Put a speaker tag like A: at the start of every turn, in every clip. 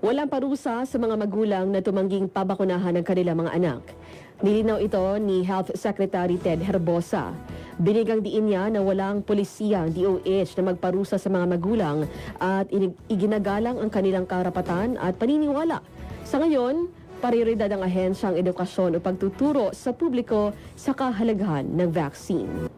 A: Walang parusa sa mga magulang na tumangging pabakunahan ng kanilang mga anak. Nilinaw ito ni Health Secretary Ted Herbosa. Binigang diin niya na walang polisiya ang DOH na magparusa sa mga magulang at iginagalang ang kanilang karapatan at paniniwala. Sa ngayon, prioridad ang ahensyang edukasyon o pagtuturo sa publiko sa kahalagahan ng vaccine.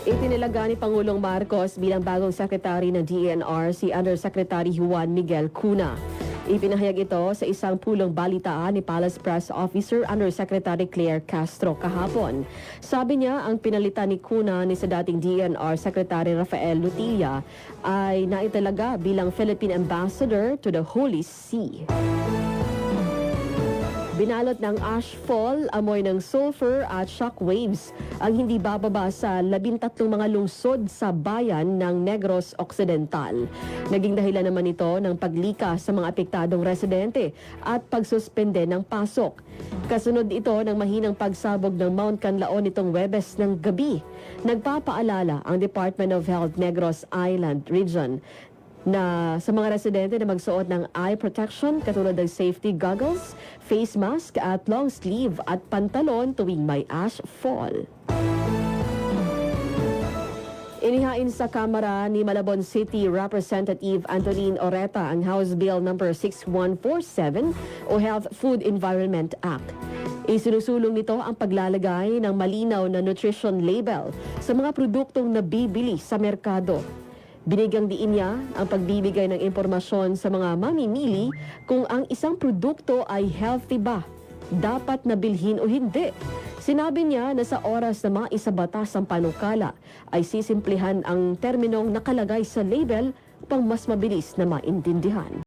A: Itinilaga ni Pangulong Marcos bilang bagong sekretary ng DENR si Undersecretary Juan Miguel Cuna. Ipinahayag ito sa isang pulong balitaan ni Palace Press Officer Undersecretary Claire Castro kahapon. Sabi niya ang pinalitan ni Cuna ni sa dating DENR Secretary Rafael Lutilla ay naitalaga bilang Philippine Ambassador to the Holy See. Binalot ng ashfall, amoy ng sulfur at shockwaves ang hindi bababa sa 13 mga lungsod sa bayan ng Negros Occidental. Naging dahilan naman ito ng paglika sa mga apektadong residente at pagsuspende ng pasok. Kasunod ito ng mahinang pagsabog ng Mount Canlaon nitong Huwebes ng gabi. Nagpapaalala ang Department of Health Negros Island Region na sa mga residente na magsuot ng eye protection katulad ng safety goggles, face mask at long sleeve at pantalon tuwing may ash fall. Inihain sa Kamara ni Malabon City Representative Antoline Oreta ang House Bill No. 6147 o Health Food Environment Act. Isinusulong nito ang paglalagay ng malinaw na nutrition label sa mga produktong nabibili sa merkado. Binigyang diin niya ang pagbibigay ng impormasyon sa mga mamimili kung ang isang produkto ay healthy ba, dapat nabilhin o hindi. Sinabi niya na sa oras na maisabatas ang panukala ay sisimplihan ang terminong nakalagay sa label upang mas mabilis na maintindihan.